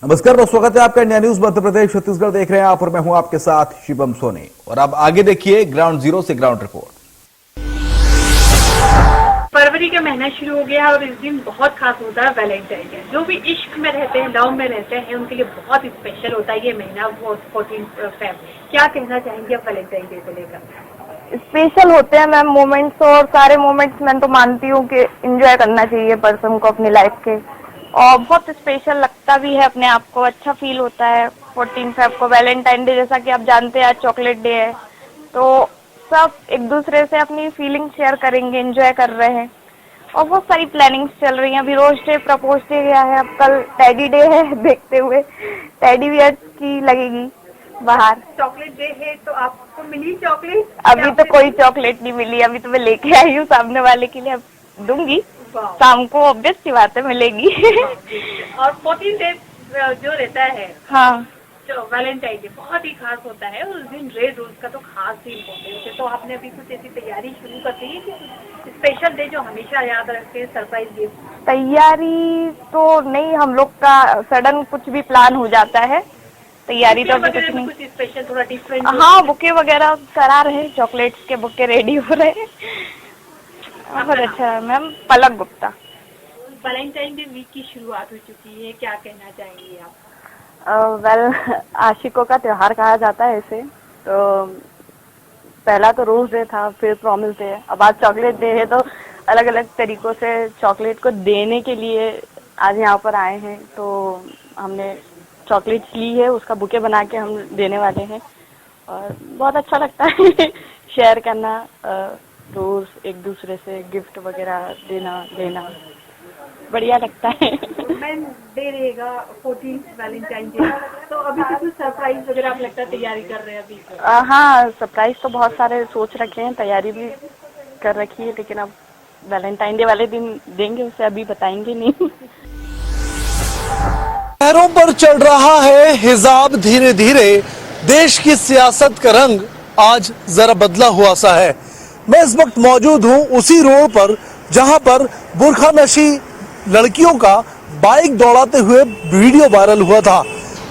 नमस्कार दोस्तों, स्वागत है आपका इंडिया न्यूज मध्य प्रदेश छत्तीसगढ़ देख रहे हैं आप और मैं हूं आपके साथ शिवम सोनी। और अब आगे देखिए ग्राउंड जीरो से ग्राउंड रिपोर्ट। फरवरी का महीना शुरू हो गया और इस दिन बहुत खास होता है वैलेंटाइन डे। जो भी इश्क में रहते हैं, लव में रहते हैं, उनके लिए बहुत स्पेशल होता है ये महीना, वो 14 फेब। क्या कहना चाहेंगे आप वैलेंटाइन डे को लेकर? स्पेशल होते हैं मैम मोमेंट्स, और सारे मोमेंट्स मैं तो मानती हूँ कि एंजॉय करना चाहिए पर्सन को अपनी लाइफ के, और बहुत स्पेशल लगता भी है अपने आप को, अच्छा फील होता है। 14 फेब को वैलेंटाइन डे, जैसा कि आप जानते हैं आज चॉकलेट डे है, तो सब एक दूसरे से अपनी फीलिंग शेयर करेंगे, एंजॉय कर रहे हैं और बहुत सारी प्लानिंग्स चल रही हैं। अभी रोज डे, प्रपोज डे गया है, अब कल टेडी डे है, देखते हुए टेडी बियर की लगेगी बाहर। चॉकलेट डे है तो आपको मिली चॉकलेट? अभी तो कोई चॉकलेट नहीं मिली, अभी तो मैं लेके आई हूँ सामने वाले के लिए, अब दूंगी शाम को, ऑब्वियस सी बात है मिलेगी। और 14 डेज जो रहता है, हाँ, जो वैलेंटाइन डे बहुत ही खास होता है। उस दिन रेड रोज का तो खास ही इम्पोर्टेंस है। तो आपने अभी कुछ ऐसी तैयारी शुरू कर दी है कि स्पेशल डे जो हमेशा याद रखते हैं, सरप्राइज गिफ्ट? तैयारी तो नहीं, हम लोग का सडन कुछ भी प्लान हो जाता है, तैयारी तो अभी कुछ नहीं। कुछ स्पेशल थोड़ा डिफरेंट? हाँ, बुके वगैरह करा रहे हैं, चॉकलेट्स के बुके रेडी हो रहे हैं। बहुत अच्छा है मैम, पलक गुप्ता। वैलेंटाइन डे वीक की शुरुआत हो चुकी है, क्या कहना चाहेंगे आप? वेल, आशिकों का त्योहार कहा जाता है इसे। तो पहला तो रोज डे था, फिर प्रॉमिस डे, अब आज चॉकलेट डे है, तो अलग अलग तरीकों से चॉकलेट को देने के लिए आज यहाँ पर आए हैं। तो हमने चॉकलेट्स ली है, उसका बुके बना के हम देने वाले हैं और बहुत अच्छा लगता है शेयर करना, रोज एक दूसरे से गिफ्ट वगैरह देना लेना, बढ़िया लगता है। वुमेन डे रहेगा 14 वैलेंटाइन डे, तो अभी तो कुछ सरप्राइज वगैरह आप लगता है तैयारी कर रहे हैं अभी? हाँ, सरप्राइज तो बहुत सारे सोच रखे हैं, तैयारी भी कर रखी है, लेकिन अब वैलेंटाइन डे वाले दिन देंगे, उसे अभी बताएंगे नहीं। शहरों पर चढ़ रहा है हिजाब धीरे धीरे, देश की सियासत का रंग आज जरा बदला हुआ सा है। मैं इस वक्त मौजूद हूं उसी रोड पर जहां पर बुर्खा नशी लड़कियों का बाइक दौड़ाते हुए वीडियो वायरल हुआ था।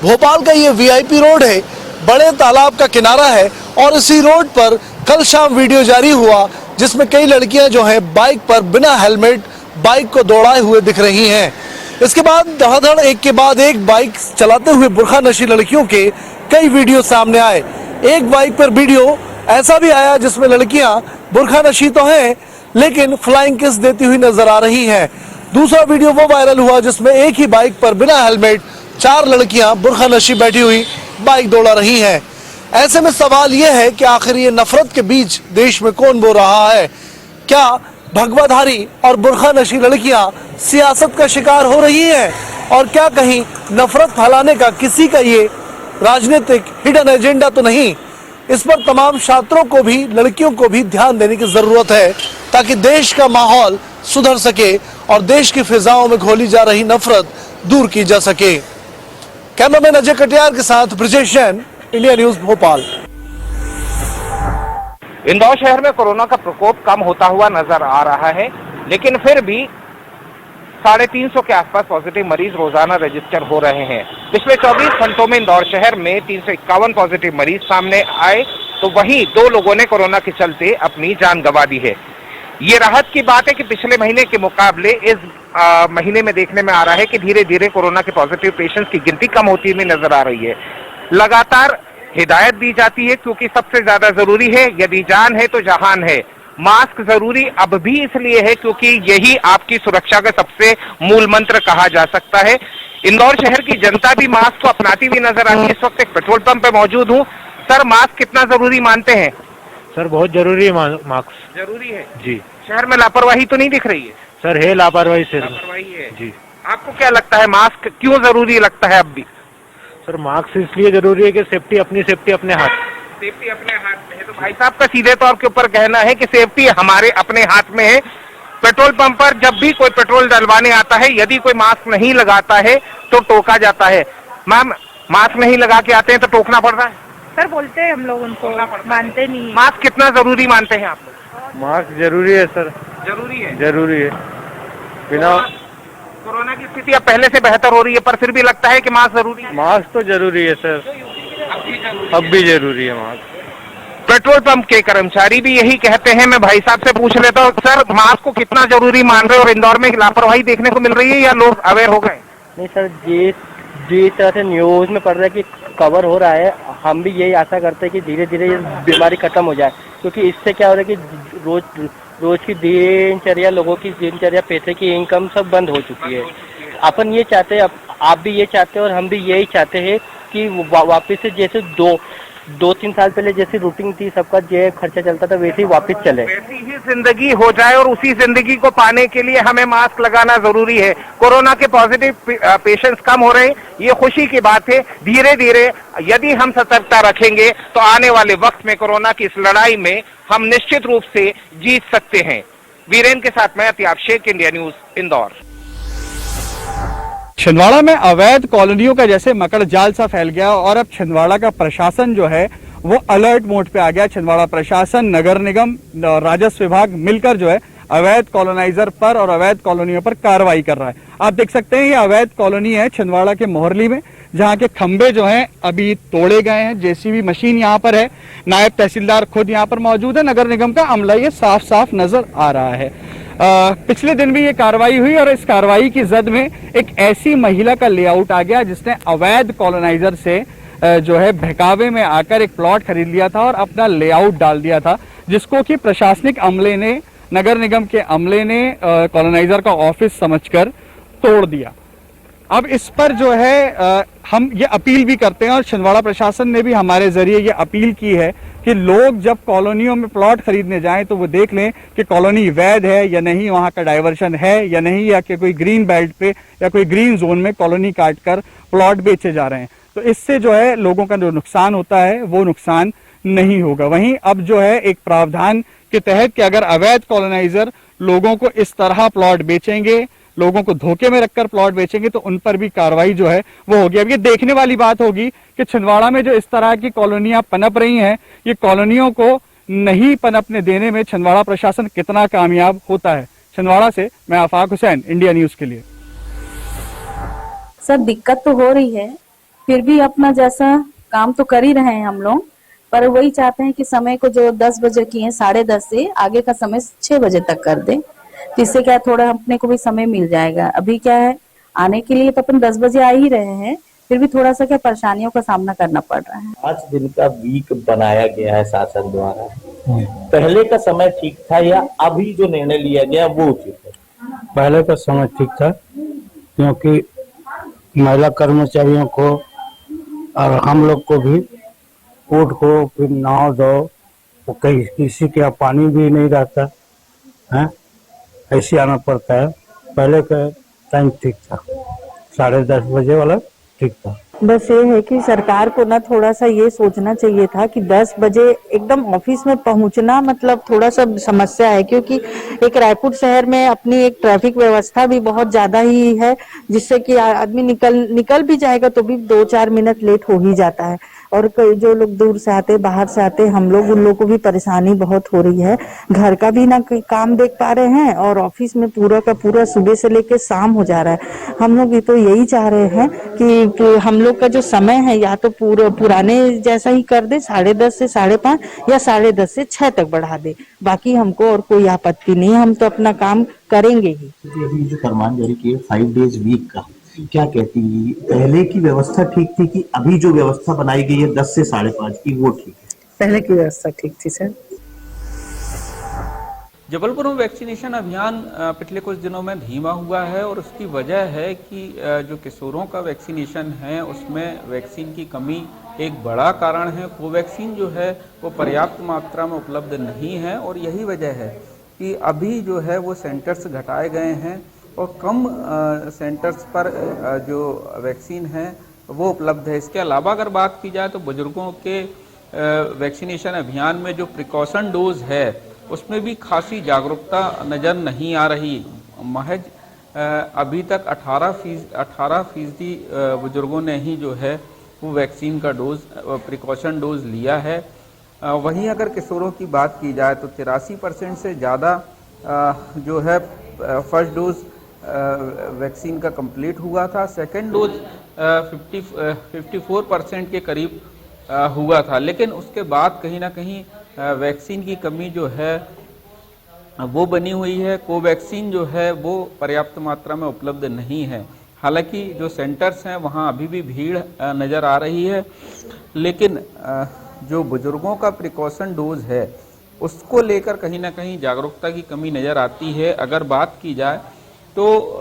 भोपाल का ये वीआईपी रोड है, बड़े तालाब का किनारा है और इसी रोड पर कल शाम वीडियो जारी हुआ जिसमें कई लड़कियां जो हैं बाइक पर बिना हेलमेट बाइक को दौड़ाए हुए दिख रही हैं। इसके बाद धड़ाधड़ एक के बाद एक बाइक चलाते हुए बुर्खा नशी लड़कियों के कई वीडियो सामने आए। एक बाइक पर वीडियो ऐसा भी आया जिसमें लड़कियां बुर्खा नशी तो हैं लेकिन फ्लाइंग किस देती हुई नजर आ रही हैं। दूसरा वीडियो वो वायरल हुआ जिसमें एक ही बाइक पर बिना हेलमेट 4 लड़कियां बुर्खा नशी बैठी हुई बाइक दौड़ा रही हैं। ऐसे में सवाल यह है कि आखिर ये नफरत के बीच देश में कौन बो रहा है? क्या भगवाधारी और बुर्खा नशी लड़कियां सियासत का शिकार हो रही हैं? और क्या कहीं नफरत फैलाने का किसी का ये राजनीतिक हिडन एजेंडा तो नहीं? इस पर तमाम छात्रों को भी, लड़कियों को भी ध्यान देने की जरूरत है ताकि देश का माहौल सुधर सके और देश की फिजाओं में घोली जा रही नफरत दूर की जा सके। कैमरामैन अजय कटियार के साथ ब्रिजेश जैन, इंडिया न्यूज भोपाल। इंदौर शहर में कोरोना का प्रकोप कम होता हुआ नजर आ रहा है, लेकिन फिर भी 350 के आसपास पॉजिटिव मरीज रोजाना रजिस्टर हो रहे हैं। पिछले 24 घंटों में इंदौर शहर में 351 पॉजिटिव मरीज सामने आए, तो वहीं 2 लोगों ने कोरोना के चलते अपनी जान गंवा दी है। ये राहत की बात है कि पिछले महीने के मुकाबले इस महीने में देखने में आ रहा है कि धीरे धीरे कोरोना के पॉजिटिव पेशेंट्स की गिनती कम होती हुई नजर आ रही है। लगातार हिदायत दी जाती है क्योंकि सबसे ज्यादा जरूरी है, यदि जान है तो जहान है। मास्क जरूरी अब भी इसलिए है क्योंकि यही आपकी सुरक्षा का सबसे मूल मंत्र कहा जा सकता है। इंदौर शहर की जनता भी मास्क को अपनाती हुई नजर आती है। इस वक्त एक पेट्रोल पंप पे मौजूद हूँ। सर, मास्क कितना जरूरी मानते हैं? सर, बहुत जरूरी है मास्क। जरूरी है जी। शहर में लापरवाही तो नहीं दिख रही है? सर, है लापरवाही से। लापरवाही है जी। आपको क्या लगता है मास्क क्यों जरूरी लगता है अब भी? सर, मास्क इसलिए जरूरी है कि सेफ्टी अपने हाथ। सेफ्टी अपने हाथ में है, तो भाई साहब का सीधे तौर के ऊपर कहना है कि सेफ्टी हमारे अपने हाथ में है। पेट्रोल पंप पर जब भी कोई पेट्रोल डलवाने आता है, यदि कोई मास्क नहीं लगाता है तो टोका जाता है। मैम, मास्क नहीं लगा के आते हैं तो टोकना पड़ रहा है? सर, बोलते हैं हम लोग, उनको मानते नहीं। मास्क कितना जरूरी मानते हैं आप लोग? मास्क जरूरी है सर। जरूरी है? जरूरी है। बिना कोरोना की स्थिति अब पहले से बेहतर हो रही है, पर फिर भी लगता है कि मास्क जरूरी है। मास्क तो जरूरी है सर, अब भी जरूरी है मास्क। पेट्रोल पंप के कर्मचारी भी यही कहते हैं। मैं भाई साहब से पूछ लेता हूँ, सर मास्क को कितना जरूरी मान रहे हो और इंदौर में लापरवाही देखने को मिल रही है या लोग अवेयर हो गए? नहीं सर, जिस तरह से न्यूज में पढ़ रहा है कि कवर हो रहा है, हम भी यही आशा करते हैं कि धीरे धीरे ये बीमारी खत्म हो जाए, क्योंकि इससे क्या हो रहा है कि रोज की दिनचर्या, लोगों की दिनचर्या, पैसे की इनकम सब बंद हो चुकी है। अपन ये चाहते हैं, आप भी ये चाहते हैं और हम भी यही चाहते हैं कि वापस से जैसे दो तीन साल पहले जैसी रूटीन थी, सबका जो खर्चा चलता था वैसे ही वापस चले, वैसी ही जिंदगी हो जाए। और उसी जिंदगी को पाने के लिए हमें मास्क लगाना जरूरी है। कोरोना के पॉजिटिव पेशेंट्स कम हो रहे हैं, ये खुशी की बात है। धीरे धीरे यदि हम सतर्कता रखेंगे तो आने वाले वक्त में कोरोना की इस लड़ाई में हम निश्चित रूप से जीत सकते हैं। वीरेंद्र के साथ मैं अतियाब शेख, इंडिया न्यूज, इंदौर। छिंदवाड़ा में अवैध कॉलोनियों का जैसे मकड़ जाल सा फैल गया और अब छिंदवाड़ा का प्रशासन जो है वो अलर्ट मोड पे आ गया। छिंदवाड़ा प्रशासन, नगर निगम, राजस्व विभाग मिलकर जो है अवैध कॉलोनाइजर पर और अवैध कॉलोनियों पर कार्रवाई कर रहा है। आप देख सकते हैं ये अवैध कॉलोनी है छिंदवाड़ा के मोहरली में, जहां के खंबे जो हैं अभी तोड़े गए हैं। जेसीबी मशीन यहां पर है, नायब तहसीलदार खुद यहां पर मौजूद है, नगर निगम का अमला ये साफ साफ नजर आ रहा है। पिछले दिन भी ये कार्रवाई हुई और इस कार्रवाई की जद में एक ऐसी महिला का लेआउट आ गया जिसने अवैध कॉलोनाइजर से जो है बहकावे में आकर एक प्लॉट खरीद लिया था और अपना लेआउट डाल दिया था, जिसको कि प्रशासनिक अमले ने, नगर निगम के अमले ने कॉलोनाइजर का ऑफिस समझकर तोड़ दिया। अब इस पर जो है हम ये अपील भी करते हैं और छिंदवाड़ा प्रशासन ने भी हमारे जरिए ये अपील की है कि लोग जब कॉलोनियों में प्लॉट खरीदने जाएं तो वो देख लें कि कॉलोनी वैध है या नहीं, वहां का डाइवर्शन है या नहीं, या कि कोई ग्रीन बेल्ट पे या कोई ग्रीन जोन में कॉलोनी काटकर प्लॉट बेचे जा रहे हैं। तो इससे जो है लोगों का जो नुकसान होता है वो नुकसान नहीं होगा। वहीं अब जो है एक प्रावधान के तहत कि अगर अवैध कॉलोनाइजर लोगों को इस तरह प्लॉट बेचेंगे, लोगों को धोखे में रखकर प्लॉट बेचेंगे, तो उन पर भी कार्रवाई जो है वो होगी। अब ये देखने वाली बात होगी कि छिंदवाड़ा में जो इस तरह की कॉलोनियां पनप रही हैं, ये कॉलोनियों को नहीं पनपने देने में छिंदवाड़ा प्रशासन कितना कामयाब होता है। छिंदवाड़ा से मैं आफाक हुसैन, इंडिया न्यूज के लिए। सर दिक्कत तो हो रही है, फिर भी अपना जैसा काम तो कर ही रहे हैं हम लोग, पर वही चाहते हैं कि समय को जो 10 बजे किए 10:30 से आगे का समय 6 बजे तक कर दे, तो इससे क्या थोड़ा अपने को भी समय मिल जाएगा। अभी क्या है, आने के लिए तो अपन 10 बजे आ ही रहे हैं, फिर भी थोड़ा सा क्या परेशानियों का सामना करना पड़ रहा है। 5 दिन का वीक बनाया गया है शासन द्वारा। पहले का समय ठीक था या अभी जो निर्णय लिया गया वो उचित है? पहले का समय ठीक था, क्योंकि महिला कर्मचारियों को और हम लोग को भी कोर्ट को फिर नाव दो, तो कहीं किसी के यहाँ पानी भी नहीं रहता है, ऐसे आना पड़ता है। पहले का टाइम ठीक था, 10:30 बजे वाला ठीक था। बस ये है कि सरकार को ना थोड़ा सा ये सोचना चाहिए था कि 10 बजे एकदम ऑफिस में पहुंचना मतलब थोड़ा सा समस्या है, क्योंकि एक रायपुर शहर में अपनी एक ट्रैफिक व्यवस्था भी बहुत ज्यादा ही है, जिससे कि आदमी निकल भी जाएगा तो भी 2-4 मिनट लेट हो ही जाता है। और जो लोग दूर से आते, बाहर से आते, हम लोग उन लोगों को भी परेशानी बहुत हो रही है। घर का भी ना काम देख पा रहे हैं और ऑफिस में पूरा का पूरा सुबह से लेके शाम हो जा रहा है। हम लोग ये तो यही चाह रहे हैं कि हम लोग का जो समय है या तो पुराने जैसा ही कर दे, 10:30 से 5:30 या 10:30 से 6 तक बढ़ा दे। बाकी हमको और कोई आपत्ति नहीं है, हम तो अपना काम करेंगे ही। अभी जो फरमान जारी किए 5 डेज वीक का, क्या कहती है? पहले की व्यवस्था ठीक थी कि अभी जो व्यवस्था बनाई गई है 10 से 5:30 की वो ठीक है? पहले की व्यवस्था ठीक थी सर। जबलपुर में वैक्सीनेशन अभियान पिछले कुछ दिनों में धीमा हुआ है और उसकी वजह है कि जो किशोरों का वैक्सीनेशन है उसमें वैक्सीन की कमी एक बड़ा कारण है। कोवैक्सीन जो है वो पर्याप्त मात्रा में उपलब्ध नहीं है और यही वजह है कि अभी जो है वो सेंटर्स घटाए गए हैं और कम सेंटर्स पर जो वैक्सीन है वो उपलब्ध है। इसके अलावा अगर बात की जाए तो बुजुर्गों के वैक्सीनेशन अभियान में जो प्रिकॉशन डोज है उसमें भी खासी जागरूकता नज़र नहीं आ रही। महज अभी तक 18% बुजुर्गों ने ही जो है वो वैक्सीन का डोज, प्रिकॉशन डोज लिया है। वहीं अगर किशोरों की बात की जाए तो 83% से ज़्यादा जो है फर्स्ट डोज वैक्सीन का कंप्लीट हुआ था। सेकेंड डोज 54% के करीब हुआ था, लेकिन उसके बाद कहीं ना कहीं वैक्सीन की कमी जो है वो बनी हुई है। कोवैक्सीन जो है वो पर्याप्त मात्रा में उपलब्ध नहीं है। हालांकि जो सेंटर्स हैं वहाँ अभी भी भीड़ नज़र आ रही है, लेकिन जो बुजुर्गों का प्रिकॉशन डोज है उसको लेकर कहीं ना कहीं जागरूकता की कमी नज़र आती है। अगर बात की जाए तो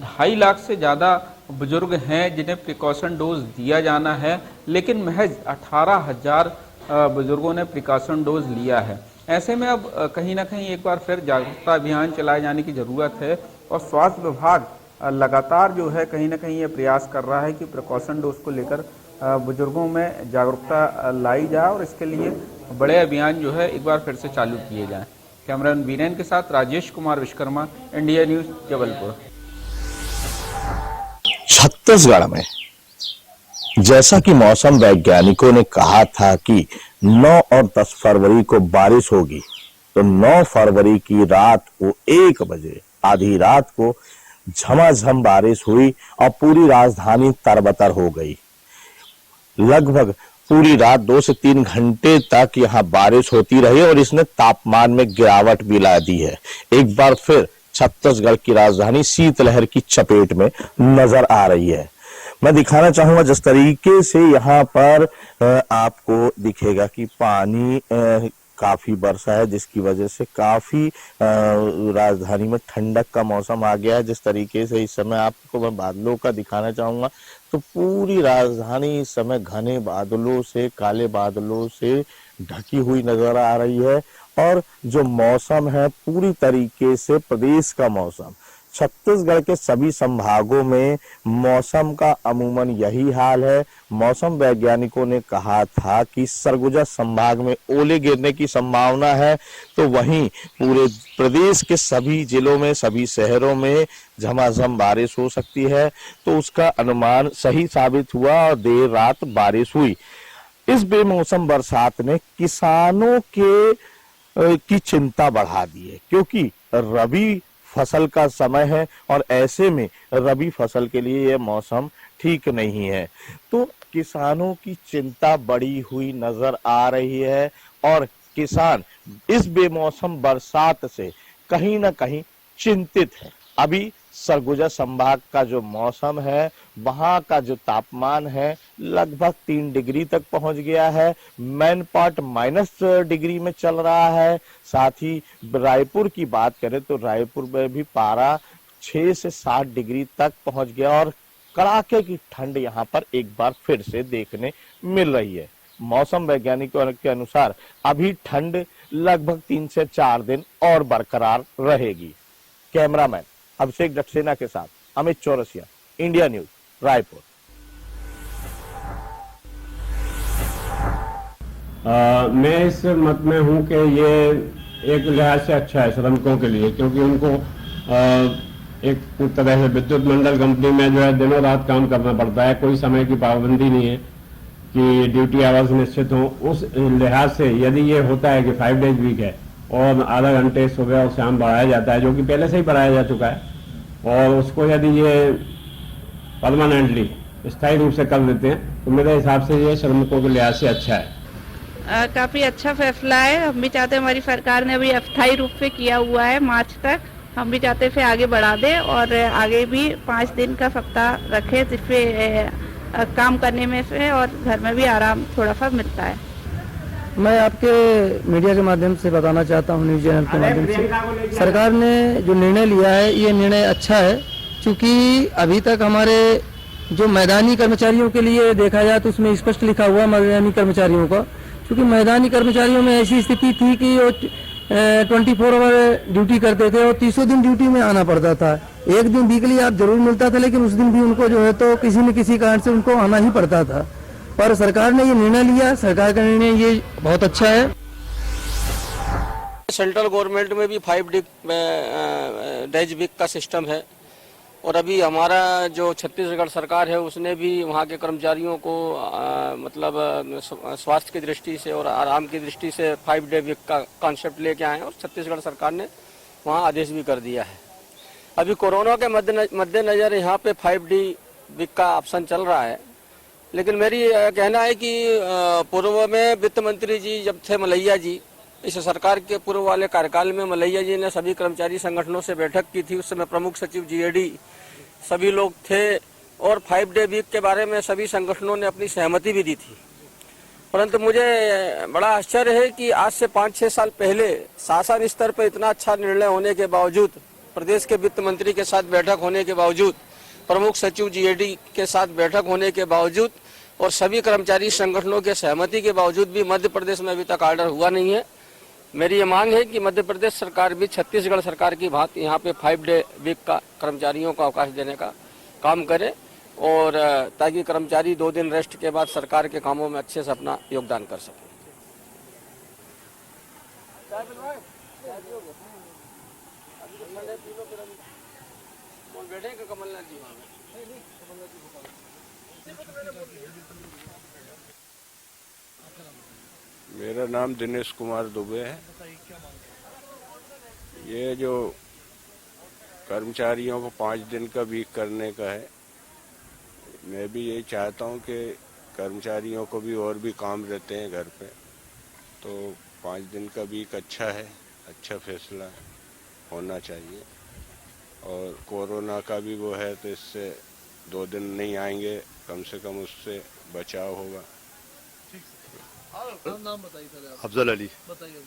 2.5 लाख से ज़्यादा बुजुर्ग हैं जिन्हें प्रिकॉशन डोज दिया जाना है, लेकिन महज 18,000 बुजुर्गों ने प्रिकॉशन डोज लिया है। ऐसे में अब कहीं ना कहीं एक बार फिर जागरूकता अभियान चलाए जाने की ज़रूरत है और स्वास्थ्य विभाग लगातार जो है कहीं ना कहीं ये प्रयास कर रहा है कि प्रिकॉशन डोज को लेकर बुजुर्गों में जागरूकता लाई जाए और इसके लिए बड़े अभियान जो है एक बार फिर से चालू किए जाएं। कैमरामैन बीरेन के साथ राजेश कुमार विश्वकर्मा, इंडिया न्यूज, जबलपुर। छत्तीसगढ़ में जैसा कि मौसम वैज्ञानिकों ने कहा था कि 9 और 10 फरवरी को बारिश होगी, तो 9 फरवरी की रात को 1 बजे आधी रात को झमाझम बारिश हुई और पूरी राजधानी तरबतर हो गई। लगभग पूरी रात 2 से 3 घंटे तक यहाँ बारिश होती रही और इसने तापमान में गिरावट भी ला दी है। एक बार फिर छत्तीसगढ़ की राजधानी शीतलहर की चपेट में नजर आ रही है। मैं दिखाना चाहूंगा जिस तरीके से यहाँ पर आपको दिखेगा कि पानी काफी बरसा है, जिसकी वजह से काफी राजधानी में ठंडक का मौसम आ गया है। जिस तरीके से इस समय आपको मैं बादलों का दिखाना चाहूंगा तो पूरी राजधानी इस समय घने बादलों से, काले बादलों से ढकी हुई नजर आ रही है और जो मौसम है पूरी तरीके से प्रदेश का मौसम, छत्तीसगढ़ के सभी संभागों में मौसम का अमूमन यही हाल है। मौसम वैज्ञानिकों ने कहा था कि सरगुजा संभाग में ओले गिरने की संभावना है, तो वहीं पूरे प्रदेश के सभी जिलों में, सभी शहरों में झमाझम बारिश हो सकती है। तो उसका अनुमान सही साबित हुआ और देर रात बारिश हुई। इस बेमौसम बरसात ने किसानों की चिंता बढ़ा दी है, क्योंकि रबी फसल का समय है और ऐसे में रबी फसल के लिए यह मौसम ठीक नहीं है। तो किसानों की चिंता बढ़ी हुई नजर आ रही है और किसान इस बेमौसम बरसात से कहीं ना कहीं चिंतित है। अभी सरगुजा संभाग का जो मौसम है, वहां का जो तापमान है लगभग 3 डिग्री तक पहुंच गया है। मैनपाट -, डिग्री में चल रहा है। साथ ही रायपुर की बात करें तो रायपुर में भी पारा 6 से 7 डिग्री तक पहुंच गया और कड़ाके की ठंड यहाँ पर एक बार फिर से देखने मिल रही है। मौसम वैज्ञानिकों के अनुसार अभी ठंड लगभग 3 से 4 दिन और बरकरार रहेगी। कैमरामैन अभिषेक सक्सेना के साथ अमित चौरसिया, इंडिया न्यूज, रायपुर। मैं इस मत में हूं कि ये एक लिहाज से अच्छा है श्रमिकों के लिए, क्योंकि उनको एक तरह से विद्युत मंडल कंपनी में जो है दिनों रात काम करना पड़ता है। कोई समय की पाबंदी नहीं है कि ड्यूटी आवर्स निश्चित हो। उस लिहाज से यदि ये होता है कि 5 डेज वीक है और आधा घंटे सुबह और शाम बढ़ाया जाता है, जो कि पहले से ही बढ़ाया जा चुका है, और उसको यदि ये परमानेंटली स्थायी रूप से कर देते हैं तो मेरे हिसाब से ये श्रमिकों के लिहाज से अच्छा है। काफी अच्छा फैसला है। हम भी चाहते हैं, हमारी सरकार ने अभी अस्थायी रूप से किया हुआ है मार्च तक, हम भी चाहते हैं फिर आगे बढ़ा दे और आगे भी 5 दिन का सप्ताह रखे, जिससे काम करने में से और घर में भी आराम थोड़ा सा मिलता है। मैं आपके मीडिया के माध्यम से बताना चाहता हूं, न्यूज चैनल के माध्यम से, सरकार ने जो निर्णय लिया है ये निर्णय अच्छा है, क्योंकि अभी तक हमारे जो मैदानी कर्मचारियों के लिए देखा जाए तो उसमें स्पष्ट लिखा हुआ मैदानी कर्मचारियों का, क्योंकि मैदानी कर्मचारियों में ऐसी स्थिति थी कि वो 24 आवर ड्यूटी करते थे और 30 दिन ड्यूटी में आना पड़ता था। एक दिन वीकली आप जरूर मिलता था, लेकिन उस दिन भी उनको जो है तो किसी न किसी कारण से उनको आना ही पड़ता था। पर सरकार ने ये निर्णय लिया, सरकार का निर्णय ये बहुत अच्छा है। सेंट्रल गवर्नमेंट में भी 5 डेज वीक का सिस्टम है और अभी हमारा जो छत्तीसगढ़ सरकार है उसने भी वहाँ के कर्मचारियों को मतलब स्वास्थ्य की दृष्टि से और आराम की दृष्टि से 5 डे वीक का कॉन्सेप्ट लेके आए हैं और छत्तीसगढ़ सरकार ने वहाँ आदेश भी कर दिया है। अभी कोरोना के मद्देनजर यहाँ पे 5D वीक का ऑप्शन चल रहा है, लेकिन मेरी कहना है कि पूर्व में वित्त मंत्री जी जब थे मलैया जी, इस सरकार के पूर्व वाले कार्यकाल में मलैया जी ने सभी कर्मचारी संगठनों से बैठक की थी। उस समय प्रमुख सचिव जीएडी सभी लोग थे और 5 डे वीक के बारे में सभी संगठनों ने अपनी सहमति भी दी थी। परंतु मुझे बड़ा आश्चर्य है कि आज से 5-6 साल पहले शासन स्तर पर इतना अच्छा निर्णय होने के बावजूद, प्रदेश के वित्त मंत्री के साथ बैठक होने के बावजूद, प्रमुख सचिव जीएडी के साथ बैठक होने के बावजूद और सभी कर्मचारी संगठनों के सहमति के बावजूद भी मध्य प्रदेश में अभी तक ऑर्डर हुआ नहीं है। मेरी ये मांग है कि मध्य प्रदेश सरकार भी छत्तीसगढ़ सरकार की भांति यहाँ पे 5 डे वीक का कर्मचारियों को अवकाश देने का काम करे और ताकि कर्मचारी 2 दिन रेस्ट के बाद सरकार के कामों में अच्छे से अपना योगदान कर सके। मेरा नाम दिनेश कुमार दुबे है। ये जो कर्मचारियों को 5 दिन का वीक करने का है, मैं भी यही चाहता हूँ कि कर्मचारियों को भी और भी काम रहते हैं घर पे, तो 5 दिन का वीक अच्छा है, अच्छा फैसला होना चाहिए। और कोरोना का भी वो है तो इससे 2 दिन नहीं आएंगे, कम से कम उससे बचाव होगा। नाम बताइए पहले। अफजल अली। बताइए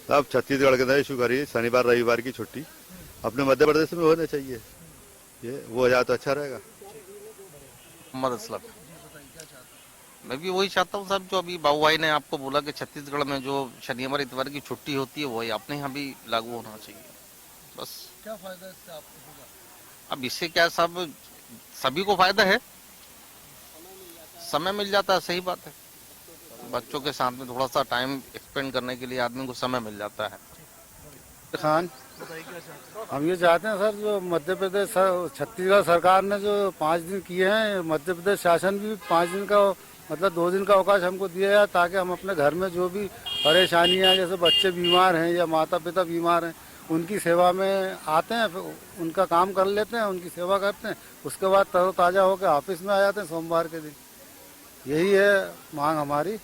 साहब, छत्तीसगढ़ के अंदर इशू करिए शनिवार रविवार की छुट्टी अपने मध्य प्रदेश में होना चाहिए, ये वो हो जाए तो अच्छा रहेगा। मोहम्मद असलम। मैं भी वही चाहता हूँ साहब, जो अभी बाबू भाई ने आपको बोला कि छत्तीसगढ़ में जो शनिवार इतवार की छुट्टी होती है वही अपने यहाँ भी लागू होना चाहिए। बस क्या फायदा इससे आपको होगा? अब इससे क्या साहब, सभी को फायदा है, समय मिल जाता है। सही बात है, बच्चों के साथ में थोड़ा सा टाइम स्पेंड करने के लिए आदमी को समय मिल जाता है। खान, हम ये चाहते हैं सर, जो मध्य प्रदेश छत्तीसगढ़ सरकार ने जो 5 दिन किए हैं, मध्य प्रदेश शासन भी 5 दिन का मतलब 2 दिन का अवकाश हमको दिया है, ताकि हम अपने घर में जो भी परेशानियां, जैसे बच्चे बीमार हैं या माता पिता बीमार हैं, उनकी सेवा में आते हैं, उनका काम कर लेते हैं, उनकी सेवा करते हैं, उसके बाद तरोताज़ा होकर ऑफिस में आ जाते हैं सोमवार के दिन। यही है मांग हमारी।